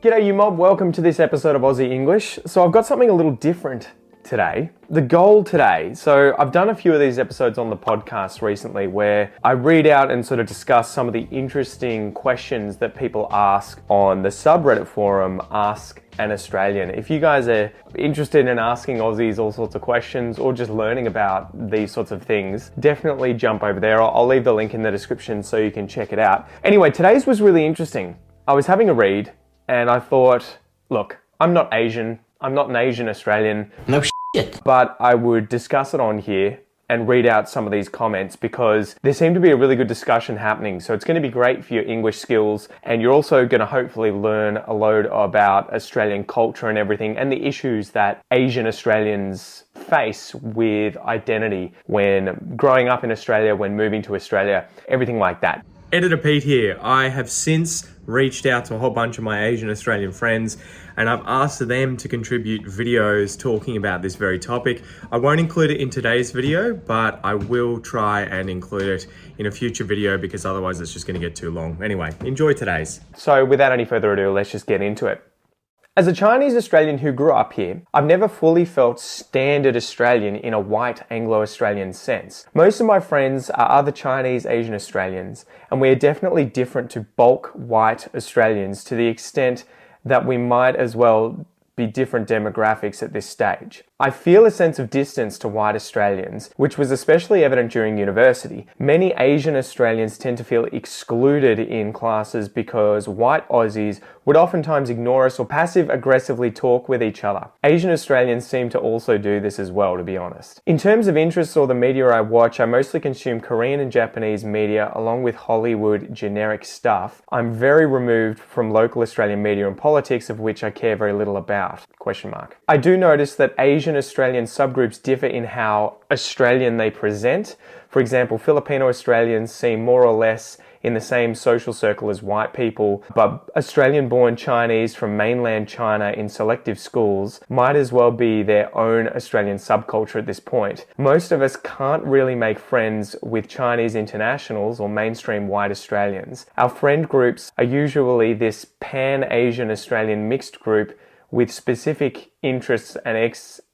G'day you mob, welcome to this episode of Aussie English. So I've got something a little different today. The goal today, so I've done a few of these episodes on the podcast recently where I read out and sort of discuss some of the interesting questions that people ask on the subreddit forum, Ask an Australian. If you guys are interested in asking Aussies all sorts of questions or just learning about these sorts of things, definitely jump over there. I'll leave the link in the description so you can check it out. Anyway, today's was really interesting. I was having a read and I thought, look, I'm not Asian. I'm not an Asian Australian. No shit. But I would discuss it on here and read out some of these comments because there seemed to be a really good discussion happening. So it's going to be great for your English skills, and you're also going to hopefully learn a load about Australian culture and everything and the issues that Asian Australians face with identity when growing up in Australia, when moving to Australia, everything like that. Editor Pete here. I have since reached out to a whole bunch of my Asian Australian friends and I've asked them to contribute videos talking about this very topic. I won't include it in today's video, but I will try and include it in a future video because otherwise it's just going to get too long. Anyway, enjoy today's. So without any further ado, let's just get into it. As a Chinese Australian who grew up here, I've never fully felt standard Australian in a white Anglo-Australian sense. Most of my friends are other Chinese Asian Australians, and we are definitely different to bulk white Australians to the extent that we might as well be different demographics at this stage. I feel a sense of distance to white Australians, which was especially evident during university. Many Asian Australians tend to feel excluded in classes because white Aussies would oftentimes ignore us or passive-aggressively talk with each other. Asian Australians seem to also do this as well, to be honest. In terms of interests or the media I watch, I mostly consume Korean and Japanese media along with Hollywood generic stuff. I'm very removed from local Australian media and politics, of which I care very little about. ? I do notice that Asian Australian subgroups differ in how Australian they present. For example, Filipino Australians seem more or less in the same social circle as white people, but Australian-born Chinese from mainland China in selective schools might as well be their own Australian subculture at this point. Most of us can't really make friends with Chinese internationals or mainstream white Australians. Our friend groups are usually this pan-Asian Australian mixed group with specific interests and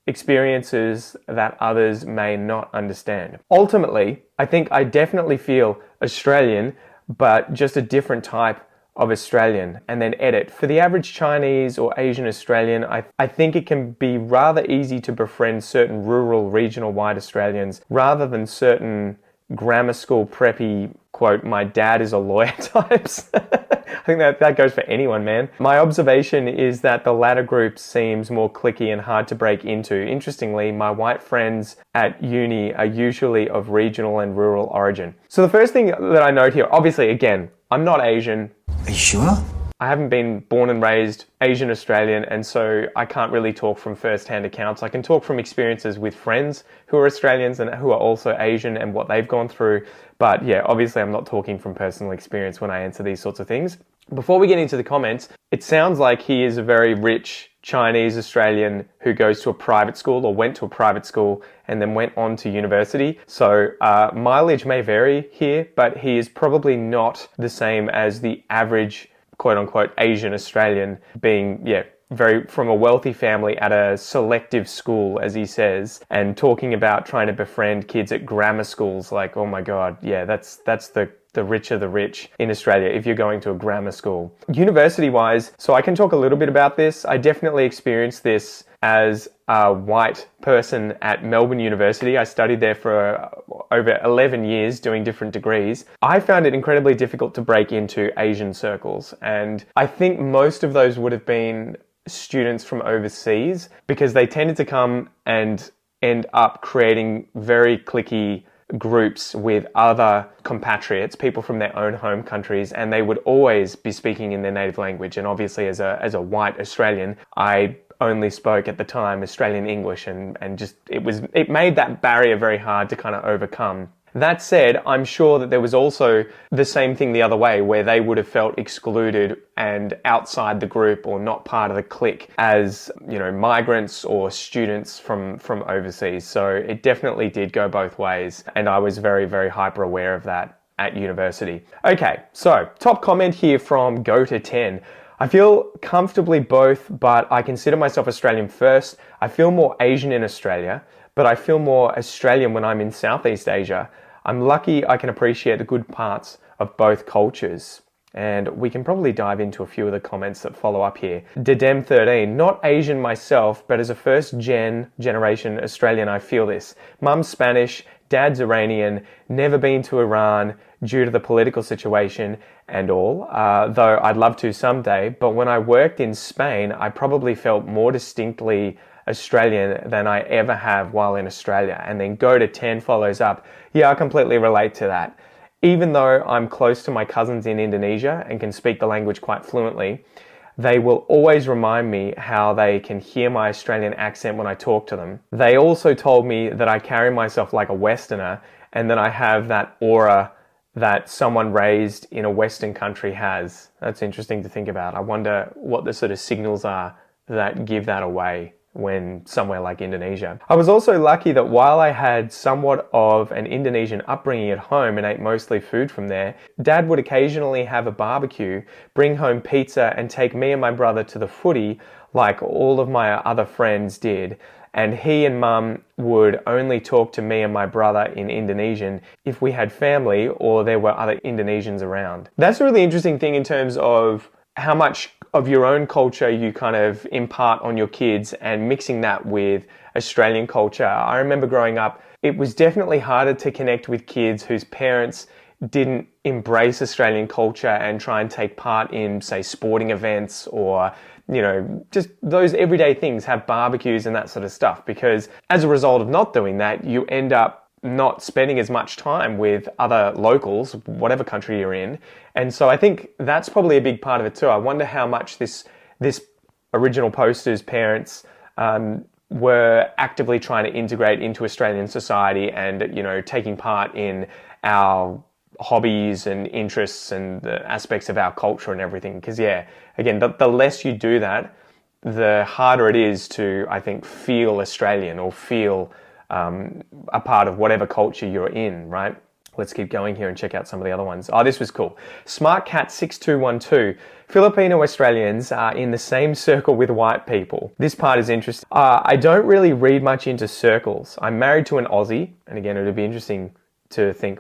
experiences that others may not understand. Ultimately, I think I definitely feel Australian, but just a different type of Australian. And then edit. For the average Chinese or Asian Australian, I think it can be rather easy to befriend certain rural, regional white Australians rather than certain grammar school preppy, quote, my dad is a lawyer types. I think that goes for anyone, man. My observation is that the latter group seems more cliquey and hard to break into. Interestingly, my white friends at uni are usually of regional and rural origin. So the first thing that I note here, obviously, again, I'm not Asian. Are you sure? I haven't been born and raised Asian Australian, and so I can't really talk from first-hand accounts. I can talk from experiences with friends who are Australians and who are also Asian and what they've gone through. But yeah, obviously I'm not talking from personal experience when I answer these sorts of things. Before we get into the comments, it sounds like he is a very rich Chinese Australian who goes to a private school or went to a private school and then went on to university. So mileage may vary here, but he is probably not the same as the average quote-unquote Asian Australian being, very from a wealthy family at a selective school, as he says, and talking about trying to befriend kids at grammar schools. Like, oh my God, yeah, that's the rich of the rich in Australia if you're going to a grammar school. University-wise, so I can talk a little bit about this. I definitely experienced this as a white person at Melbourne University. I studied there for over 11 years doing different degrees. I found it incredibly difficult to break into Asian circles, and I think most of those would have been students from overseas because they tended to come and end up creating very cliquey groups with other compatriots, people from their own home countries, and they would always be speaking in their native language. And obviously as a white Australian, I only spoke at the time Australian English, and just it made that barrier very hard to kind of overcome. That said, I'm sure that there was also the same thing the other way, where they would have felt excluded and outside the group or not part of the clique as, migrants or students from overseas. So it definitely did go both ways, and I was very, very hyper aware of that at university. Okay, so top comment here from Go to 10. I feel comfortably both, but I consider myself Australian first. I feel more Asian in Australia, but I feel more Australian when I'm in Southeast Asia. I'm lucky I can appreciate the good parts of both cultures. And we can probably dive into a few of the comments that follow up here. Dedem13, not Asian myself, but as a first generation Australian, I feel this. Mum's Spanish, dad's Iranian, never been to Iran due to the political situation and all, though I'd love to someday. But when I worked in Spain, I probably felt more distinctly Australian than I ever have while in Australia. And then go to 10 follows up. Yeah, I completely relate to that. Even though I'm close to my cousins in Indonesia and can speak the language quite fluently, they will always remind me how they can hear my Australian accent when I talk to them. They also told me that I carry myself like a Westerner and that I have that aura that someone raised in a Western country has. That's interesting to think about. I wonder what the sort of signals are that give that away when somewhere like Indonesia. I was also lucky that while I had somewhat of an Indonesian upbringing at home and ate mostly food from there, Dad would occasionally have a barbecue, bring home pizza and take me and my brother to the footy like all of my other friends did. And he and Mum would only talk to me and my brother in Indonesian if we had family or there were other Indonesians around. That's a really interesting thing in terms of how much of your own culture you kind of impart on your kids and mixing that with Australian culture. I remember growing up, it was definitely harder to connect with kids whose parents didn't embrace Australian culture and try and take part in, say, sporting events or, you know, just those everyday things, have barbecues and that sort of stuff. Because as a result of not doing that, you end up not spending as much time with other locals, whatever country you're in. And so I think that's probably a big part of it too. I wonder how much this original poster's parents were actively trying to integrate into Australian society and, you know, taking part in our hobbies and interests and the aspects of our culture and everything. Because yeah, again, the less you do that, the harder it is to, I think, feel Australian or feel a part of whatever culture you're in, right? Let's keep going here and check out some of the other ones. Oh, this was cool. SmartCat6212. Filipino Australians are in the same circle with white people. This part is interesting. I don't really read much into circles. I'm married to an Aussie, and again, it would be interesting to think,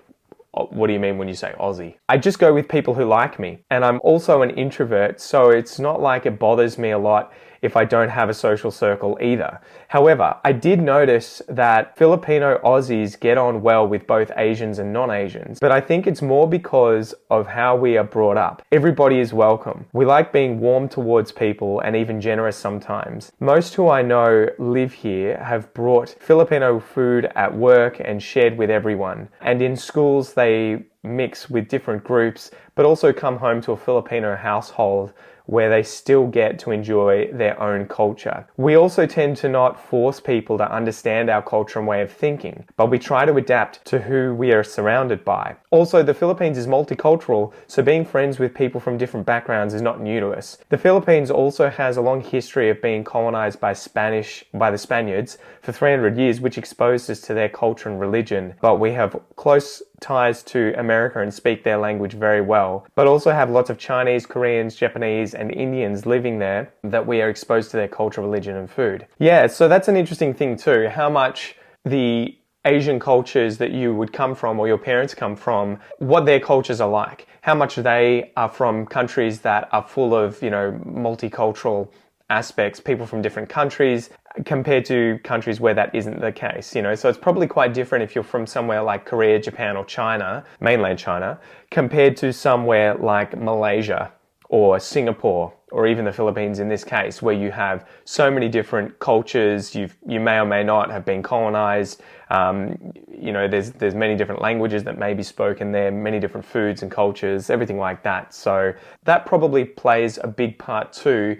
what do you mean when you say Aussie? I just go with people who like me. And I'm also an introvert, so it's not like it bothers me a lot if I don't have a social circle either. However, I did notice that Filipino Aussies get on well with both Asians and non-Asians, but I think it's more because of how we are brought up. Everybody is welcome. We like being warm towards people and even generous sometimes. Most who I know live here have brought Filipino food at work and shared with everyone. And in schools, they mix with different groups, but also come home to a Filipino household where they still get to enjoy their own culture. We also tend to not force people to understand our culture and way of thinking, but we try to adapt to who we are surrounded by. Also, the Philippines is multicultural, so being friends with people from different backgrounds is not new to us. The Philippines also has a long history of being colonized by the Spaniards for 300 years, which exposed us to their culture and religion, but we have close ties to America and speak their language very well, but also have lots of Chinese, Koreans, Japanese, and Indians living there that we are exposed to their culture, religion, and food. Yeah, so that's an interesting thing too, how much the Asian cultures that you would come from or your parents come from, what their cultures are like, how much they are from countries that are full of, you know, multicultural aspects, people from different countries, compared to countries where that isn't the case, you know. So it's probably quite different if you're from somewhere like Korea, Japan, or China, mainland China, compared to somewhere like Malaysia or Singapore, or even the Philippines in this case, where you have so many different cultures. You may or may not have been colonized. You know, there's many different languages that may be spoken there, many different foods and cultures, everything like that. So that probably plays a big part too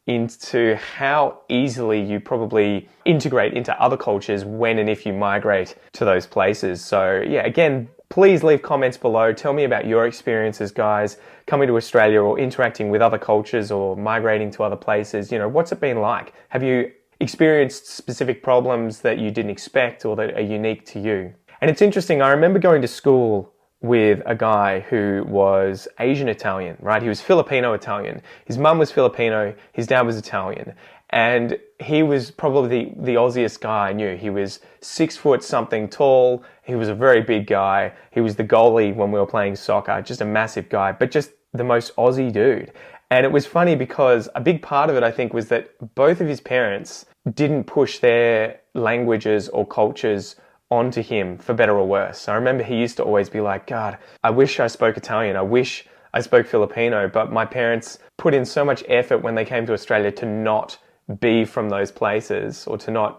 into how easily you probably integrate into other cultures when and if you migrate to those places. So yeah, again, please leave comments below. Tell me about your experiences, guys, coming to Australia or interacting with other cultures or migrating to other places. You know, what's it been like? Have you experienced specific problems that you didn't expect or that are unique to you? And it's interesting, I remember going to school with a guy who was Asian Italian, right? He was Filipino Italian. His mum was Filipino, his dad was Italian. And he was probably the Aussiest guy I knew. He was 6 foot something tall. He was a very big guy. He was the goalie when we were playing soccer, just a massive guy, but just the most Aussie dude. And it was funny because a big part of it, I think, was that both of his parents didn't push their languages or cultures onto him for better or worse. I remember he used to always be like, God, I wish I spoke Italian. I wish I spoke Filipino, but my parents put in so much effort when they came to Australia to not be from those places, or to not,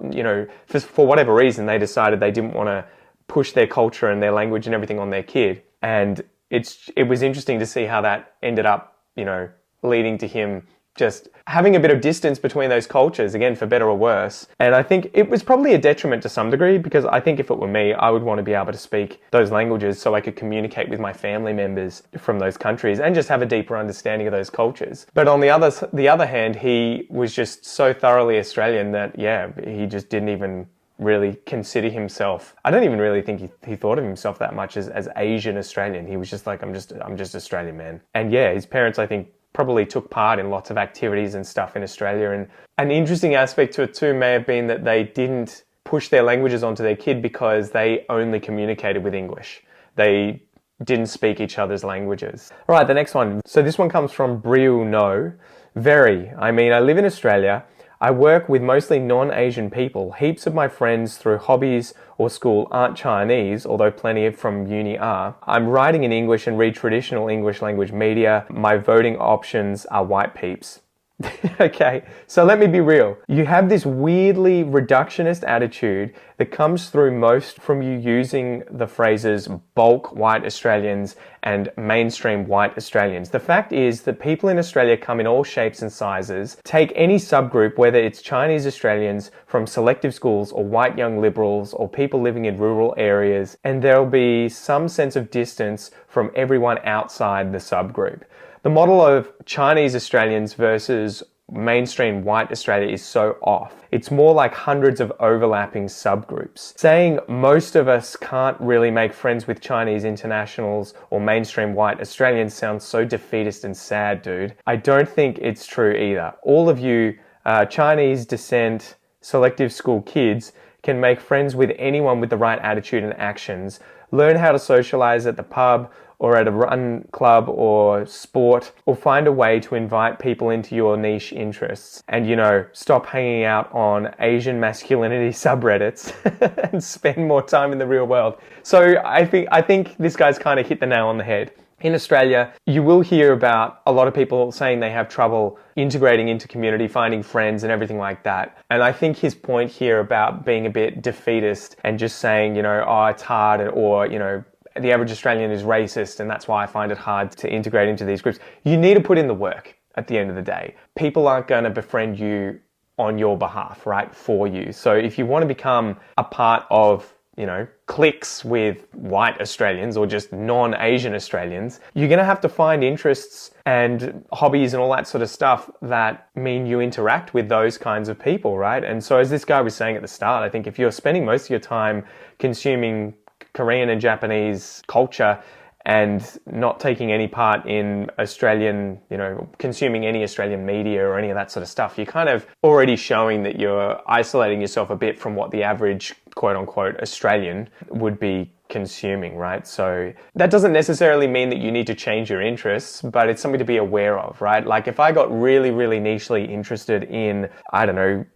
for whatever reason, they decided they didn't want to push their culture and their language and everything on their kid. And it was interesting to see how that ended up, leading to him just having a bit of distance between those cultures, again, for better or worse. And I think it was probably a detriment to some degree, because I think if it were me, I would want to be able to speak those languages so I could communicate with my family members from those countries and just have a deeper understanding of those cultures. But on the other hand, he was just so thoroughly Australian that, he just didn't even really consider himself. I don't even really think he thought of himself that much as Asian Australian. He was just like, I'm just Australian, man. And his parents, I think, probably took part in lots of activities and stuff in Australia. And an interesting aspect to it too may have been that they didn't push their languages onto their kid because they only communicated with English. They didn't speak each other's languages. All right, the next one. So this one comes from Briu No. I live in Australia. I work with mostly non-Asian people. Heaps of my friends through hobbies or school aren't Chinese, although plenty from uni are. I'm writing in English and read traditional English language media. My voting options are white peeps. Okay, so let me be real. You have this weirdly reductionist attitude that comes through most from you using the phrases bulk white Australians and mainstream white Australians. The fact is that people in Australia come in all shapes and sizes. Take any subgroup, whether it's Chinese Australians from selective schools or white young liberals or people living in rural areas, and there'll be some sense of distance from everyone outside the subgroup. The model of Chinese Australians versus mainstream white Australia is so off. It's more like hundreds of overlapping subgroups. Saying most of us can't really make friends with Chinese internationals or mainstream white Australians sounds so defeatist and sad, dude. I don't think it's true either. All of you Chinese descent selective school kids can make friends with anyone with the right attitude and actions. Learn how to socialize at the pub or at a run club or sport, or find a way to invite people into your niche interests. And, stop hanging out on Asian masculinity subreddits and spend more time in the real world. So I think this guy's kind of hit the nail on the head. In Australia, you will hear about a lot of people saying they have trouble integrating into community, finding friends and everything like that. And I think his point here about being a bit defeatist and just saying, it's hard, or, the average Australian is racist and that's why I find it hard to integrate into these groups. You need to put in the work at the end of the day. People aren't going to befriend you on your behalf, right? For you. So if you want to become a part of, cliques with white Australians or just non-Asian Australians, you're going to have to find interests and hobbies and all that sort of stuff that mean you interact with those kinds of people, right? And so as this guy was saying at the start, I think if you're spending most of your time consuming Korean and Japanese culture and not taking any part in Australian, consuming any Australian media or any of that sort of stuff, you're kind of already showing that you're isolating yourself a bit from what the average quote unquote Australian would be consuming, right? So that doesn't necessarily mean that you need to change your interests, but it's something to be aware of, right? Like if I got really, really nichely interested in,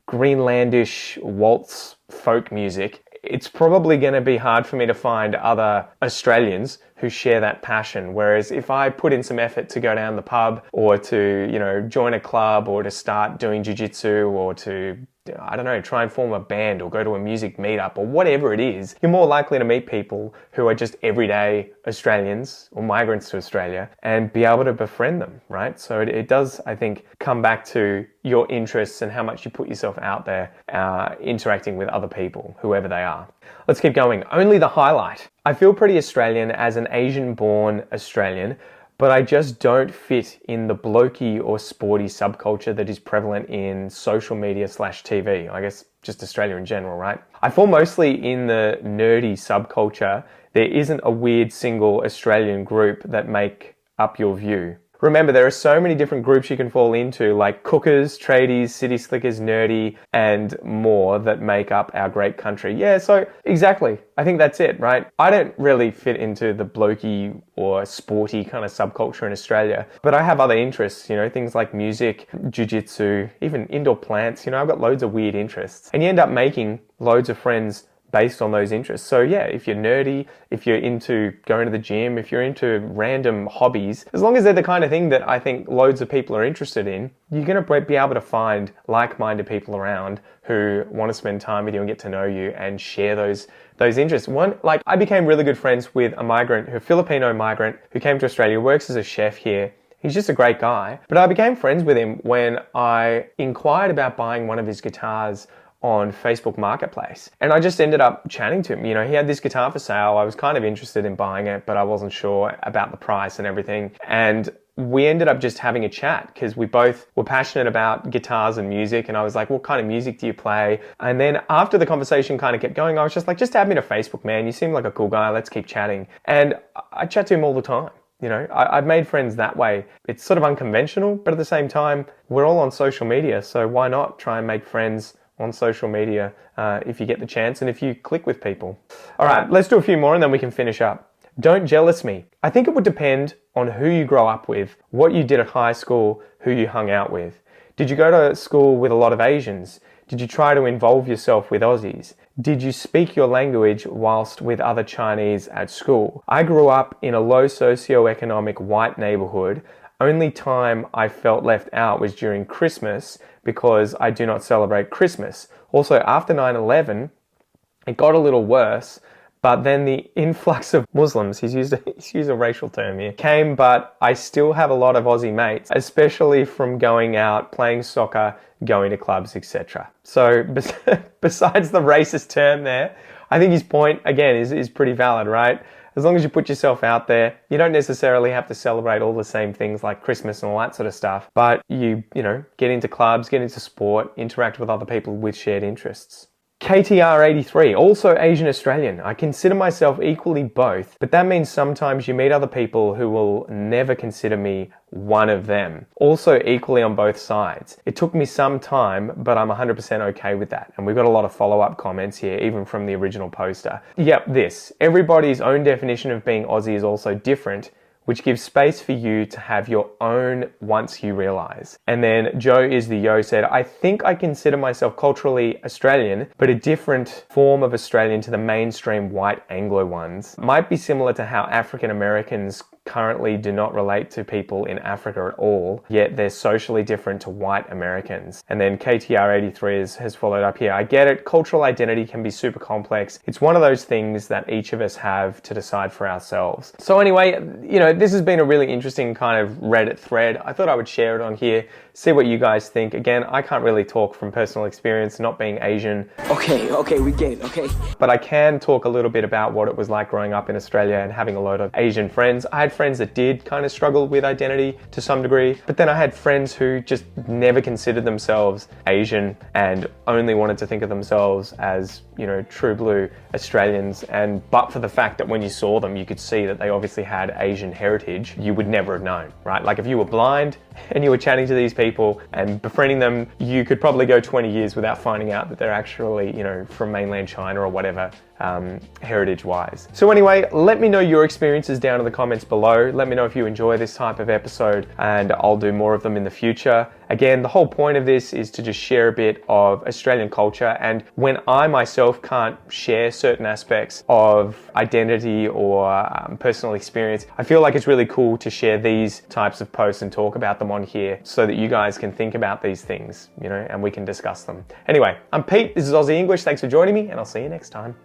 Greenlandish waltz folk music, it's probably going to be hard for me to find other Australians who share that passion. Whereas if I put in some effort to go down the pub or to, join a club or to start doing jiu-jitsu or to, try and form a band or go to a music meetup or whatever it is, you're more likely to meet people who are just everyday Australians or migrants to Australia and be able to befriend them, right? So it does, I think, come back to your interests and how much you put yourself out there interacting with other people, whoever they are. Let's keep going. Only the highlight. I feel pretty Australian as an Asian-born Australian, but I just don't fit in the blokey or sporty subculture that is prevalent in social media / TV. I guess just Australia in general, right? I fall mostly in the nerdy subculture. There isn't a weird single Australian group that make up your view. Remember, there are so many different groups you can fall into, like cookers, tradies, city slickers, nerdy, and more that make up our great country. Yeah, so exactly. I think that's it, right? I don't really fit into the blokey or sporty kind of subculture in Australia, but I have other interests, things like music, jiu-jitsu, even indoor plants. I've got loads of weird interests. And you end up making loads of friends based on those interests. So yeah, if you're nerdy, if you're into going to the gym, if you're into random hobbies, as long as they're the kind of thing that I think loads of people are interested in, you're going to be able to find like-minded people around who want to spend time with you and get to know you and share those interests. I became really good friends with a Filipino migrant who came to Australia, works as a chef here. He's just a great guy. But I became friends with him when I inquired about buying one of his guitars on Facebook Marketplace. And I just ended up chatting to him. He had this guitar for sale. I was kind of interested in buying it, but I wasn't sure about the price and everything. And we ended up just having a chat because we both were passionate about guitars and music. And I was like, what kind of music do you play? And then after the conversation kind of kept going, I was just like, just add me to Facebook, man. You seem like a cool guy. Let's keep chatting. And I chat to him all the time. I've made friends that way. It's sort of unconventional, but at the same time, we're all on social media. So why not try and make friends on social media if you get the chance and if you click with people. All right, let's do a few more and then we can finish up. Don't jealous me. I think it would depend on who you grow up with, what you did at high school, who you hung out with. Did you go to school with a lot of Asians? Did you try to involve yourself with Aussies? Did you speak your language whilst with other Chinese at school? I grew up in a low socioeconomic white neighborhood. Only time I felt left out was during Christmas because I do not celebrate Christmas. Also, after 9/11, it got a little worse, but then the influx of Muslims, he's used a racial term here, came, but I still have a lot of Aussie mates, especially from going out, playing soccer, going to clubs, etc. So besides the racist term there, I think his point, again, is pretty valid, right? As long as you put yourself out there, you don't necessarily have to celebrate all the same things like Christmas and all that sort of stuff, but you get into clubs, get into sport, interact with other people with shared interests. KTR83, also Asian Australian. I consider myself equally both, but that means sometimes you meet other people who will never consider me one of them. Also equally on both sides. It took me some time, but I'm 100% okay with that. And we've got a lot of follow-up comments here, even from the original poster. Yep, everybody's own definition of being Aussie is also different, which gives space for you to have your own once you realize. And then Joe is the Yo said, I think I consider myself culturally Australian, but a different form of Australian to the mainstream white Anglo ones. Might be similar to how African Americans currently do not relate to people in Africa at all, yet they're socially different to white Americans. And then KTR83 has followed up here. I get it. Cultural identity can be super complex. It's one of those things that each of us have to decide for ourselves. So anyway, this has been a really interesting kind of Reddit thread. I thought I would share it on here, see what you guys think. Again, I can't really talk from personal experience, not being Asian. Okay, we get it, okay. But I can talk a little bit about what it was like growing up in Australia and having a lot of Asian friends. I had friends that did kind of struggle with identity to some degree, but then I had friends who just never considered themselves Asian and only wanted to think of themselves as, true blue Australians. But for the fact that when you saw them, you could see that they obviously had Asian heritage, you would never have known, right? Like if you were blind and you were chatting to these people and befriending them, you could probably go 20 years without finding out that they're actually, from mainland China or whatever, heritage-wise. So anyway, let me know your experiences down in the comments below. Let me know if you enjoy this type of episode and I'll do more of them in the future. Again, the whole point of this is to just share a bit of Australian culture, and when I myself can't share certain aspects of identity or personal experience, I feel like it's really cool to share these types of posts and talk about them on here so that you guys can think about these things, and we can discuss them. Anyway, I'm Pete, this is Aussie English. Thanks for joining me, and I'll see you next time.